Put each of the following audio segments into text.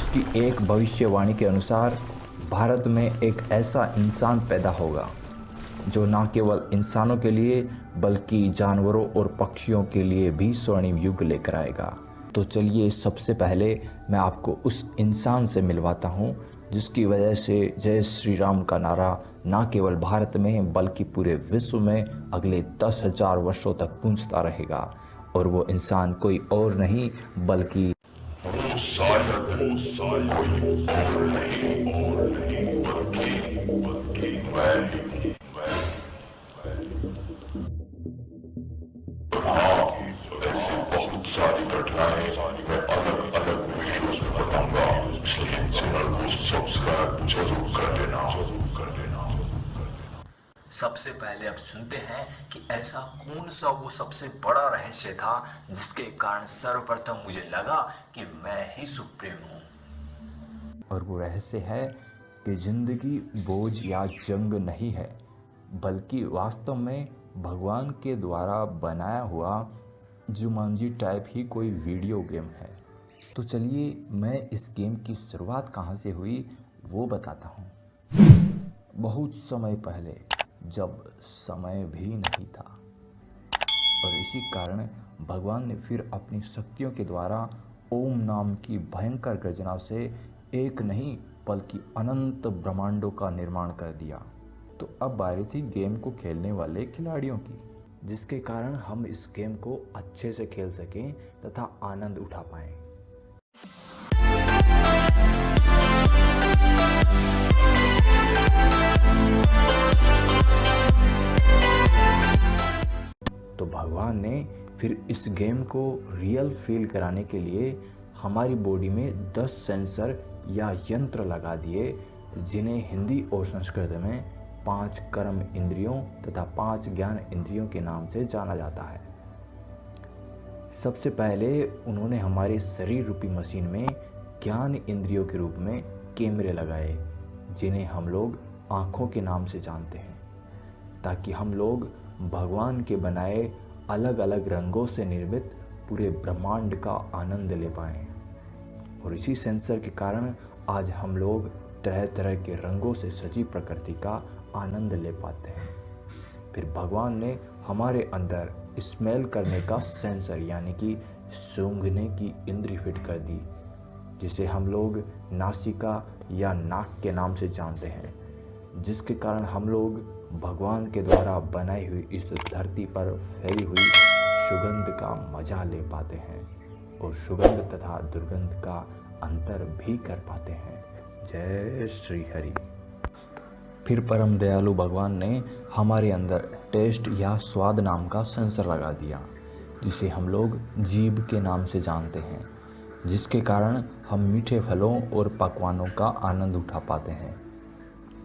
उसकी एक भविष्यवाणी के अनुसार भारत में एक ऐसा इंसान पैदा होगा जो न केवल इंसानों के लिए बल्कि जानवरों और पक्षियों के लिए भी स्वर्णिम युग लेकर आएगा। तो चलिए सबसे पहले मैं आपको उस इंसान से मिलवाता हूँ जिसकी वजह से जय श्री राम का नारा न केवल भारत में बल्कि पूरे विश्व में अगले 10,000 वर्षों तक गूंजता रहेगा। और वो इंसान कोई और नहीं बल्कि ऐसी बहुत सारी घटनाएं मैं अलग अलग वीडियोस में बताऊंगा, इसलिए चैनल को सब्सक्राइब जरूर कर देना। सबसे पहले अब सुनते हैं कि ऐसा कौन सा वो सबसे बड़ा रहस्य था जिसके कारण सर्वप्रथम मुझे लगा कि मैं ही सुप्रीम हूँ। और वो रहस्य है कि जिंदगी बोझ या जंग नहीं है बल्कि वास्तव में भगवान के द्वारा बनाया हुआ जुमांजी टाइप ही कोई वीडियो गेम है। तो चलिए मैं इस गेम की शुरुआत कहाँ से हुई वो बताता हूँ। बहुत समय पहले जब समय भी नहीं था और इसी कारण भगवान ने फिर अपनी शक्तियों के द्वारा ओम नाम की भयंकर गर्जना से एक नहीं बल्कि अनंत ब्रह्मांडों का निर्माण कर दिया। तो अब बारी थी गेम को खेलने वाले खिलाड़ियों की, जिसके कारण हम इस गेम को अच्छे से खेल सकें तथा आनंद उठा पाएं। तो भगवान ने फिर इस गेम को रियल फील कराने के लिए हमारी बॉडी में 10 सेंसर या यंत्र लगा दिए, जिन्हें हिंदी और संस्कृत में 5 कर्म इंद्रियों तथा 5 ज्ञान इंद्रियों के नाम से जाना जाता है। सबसे पहले उन्होंने हमारे शरीर रूपी मशीन में ज्ञान इंद्रियों के रूप में कैमरे लगाए, जिन्हें हम लोग आँखों के नाम से जानते हैं, ताकि हम लोग भगवान के बनाए अलग अलग रंगों से निर्मित पूरे ब्रह्मांड का आनंद ले पाएं। और इसी सेंसर के कारण आज हम लोग तरह तरह के रंगों से सजी प्रकृति का आनंद ले पाते हैं। फिर भगवान ने हमारे अंदर स्मेल करने का सेंसर यानी कि सूंघने की इंद्री फिट कर दी, जिसे हम लोग नासिका या नाक के नाम से जानते हैं, जिसके कारण हम लोग भगवान के द्वारा बनाई हुई इस धरती पर फैली हुई सुगंध का मजा ले पाते हैं और सुगंध तथा दुर्गंध का अंतर भी कर पाते हैं। जय श्री हरि। फिर परम दयालु भगवान ने हमारे अंदर टेस्ट या स्वाद नाम का सेंसर लगा दिया, जिसे हम लोग जीभ के नाम से जानते हैं, जिसके कारण हम मीठे फलों और पकवानों का आनंद उठा पाते हैं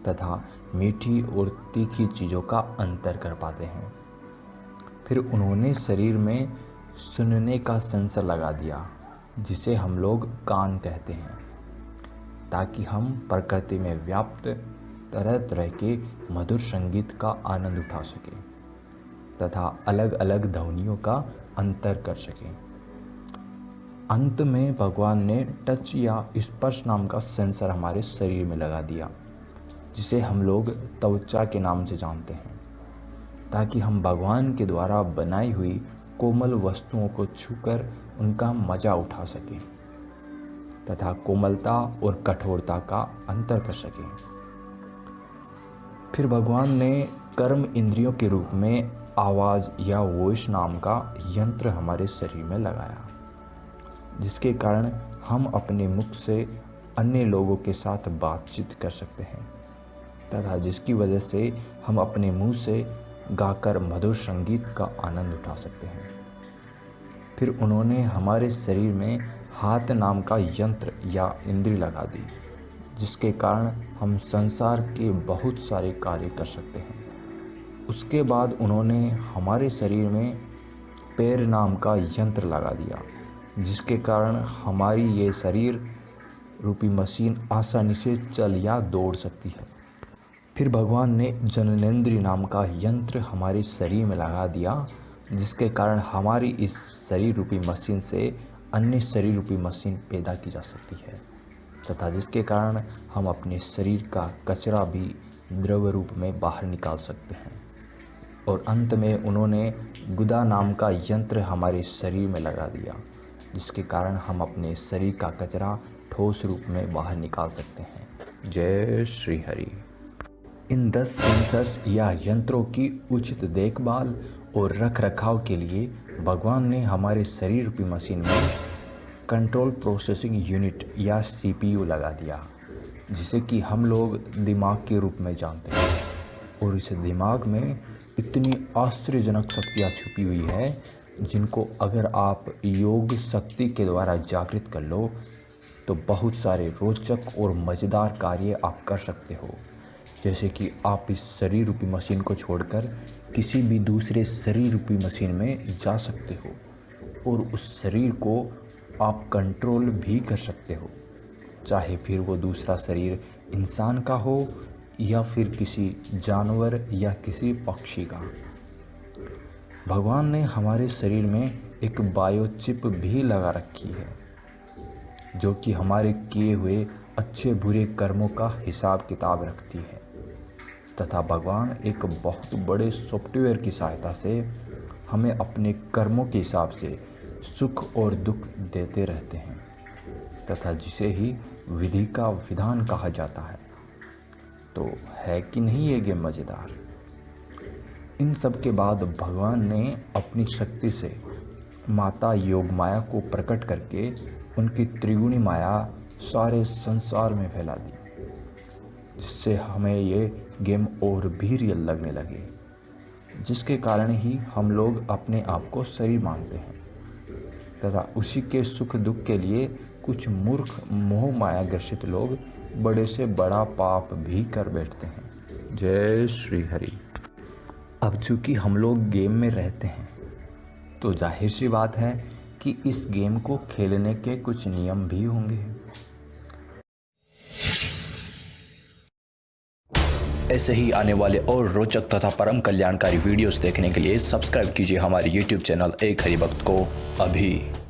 तथा मीठी और तीखी चीज़ों का अंतर कर पाते हैं। फिर उन्होंने शरीर में सुनने का सेंसर लगा दिया, जिसे हम लोग कान कहते हैं, ताकि हम प्रकृति में व्याप्त तरह तरह के मधुर संगीत का आनंद उठा सकें तथा अलग अलग ध्वनियों का अंतर कर सकें। अंत में भगवान ने टच या स्पर्श नाम का सेंसर हमारे शरीर में लगा दिया, जिसे हम लोग त्वचा के नाम से जानते हैं, ताकि हम भगवान के द्वारा बनाई हुई कोमल वस्तुओं को छूकर उनका मजा उठा सकें तथा कोमलता और कठोरता का अंतर कर सकें। फिर भगवान ने कर्म इंद्रियों के रूप में आवाज़ या वॉइस नाम का यंत्र हमारे शरीर में लगाया, जिसके कारण हम अपने मुख से अन्य लोगों के साथ बातचीत कर सकते हैं तथा जिसकी वजह से हम अपने मुंह से गाकर मधुर संगीत का आनंद उठा सकते हैं। फिर उन्होंने हमारे शरीर में हाथ नाम का यंत्र या इंद्री लगा दी, जिसके कारण हम संसार के बहुत सारे कार्य कर सकते हैं। उसके बाद उन्होंने हमारे शरीर में पैर नाम का यंत्र लगा दिया, जिसके कारण हमारी ये शरीर रूपी मशीन आसानी से चल या दौड़ सकती है। फिर भगवान ने जननेंद्रिय नाम का यंत्र हमारे शरीर में लगा दिया, जिसके कारण हमारी इस शरीर रूपी मशीन से अन्य शरीर रूपी मशीन पैदा की जा सकती है तथा जिसके कारण हम अपने शरीर का कचरा भी द्रव रूप में बाहर निकाल सकते हैं। और अंत में उन्होंने गुदा नाम का यंत्र हमारे शरीर में लगा दिया, जिसके कारण हम अपने शरीर का कचरा ठोस रूप में बाहर निकाल सकते हैं। जय श्री हरि। इन 10 सेंसर्स या यंत्रों की उचित देखभाल और रख रखाव के लिए भगवान ने हमारे शरीर रूपी मशीन में कंट्रोल प्रोसेसिंग यूनिट या CPU लगा दिया, जिसे कि हम लोग दिमाग के रूप में जानते हैं। और इस दिमाग में इतनी आश्चर्यजनक शक्तियाँ छुपी हुई है, जिनको अगर आप योग शक्ति के द्वारा जागृत कर लो तो बहुत सारे रोचक और मज़ेदार कार्य आप कर सकते हो। जैसे कि आप इस शरीर रूपी मशीन को छोड़कर किसी भी दूसरे शरीर रूपी मशीन में जा सकते हो और उस शरीर को आप कंट्रोल भी कर सकते हो, चाहे फिर वो दूसरा शरीर इंसान का हो या फिर किसी जानवर या किसी पक्षी का। भगवान ने हमारे शरीर में एक बायोचिप भी लगा रखी है, जो कि हमारे किए हुए अच्छे बुरे कर्मों का हिसाब किताब रखती है। तथा भगवान एक बहुत बड़े सॉफ्टवेयर की सहायता से हमें अपने कर्मों के हिसाब से सुख और दुख देते रहते हैं, तथा जिसे ही विधि का विधान कहा जाता है। तो है कि नहीं ये गेम मज़ेदार। इन सब के बाद भगवान ने अपनी शक्ति से माता योग माया को प्रकट करके उनकी त्रिगुणी माया सारे संसार में फैला दी, जिससे हमें ये गेम और भी रियल लगने लगे, जिसके कारण ही हम लोग अपने आप को शरीर मानते हैं तथा उसी के सुख दुख के लिए कुछ मूर्ख मोह माया ग्रसित लोग बड़े से बड़ा पाप भी कर बैठते हैं। जय श्री हरि। अब चूंकि हम लोग गेम में रहते हैं तो जाहिर सी बात है कि इस गेम को खेलने के कुछ नियम भी होंगे। ऐसे ही आने वाले और रोचक तथा परम कल्याणकारी वीडियोस देखने के लिए सब्सक्राइब कीजिए हमारे YouTube चैनल एक हरि भक्त को अभी।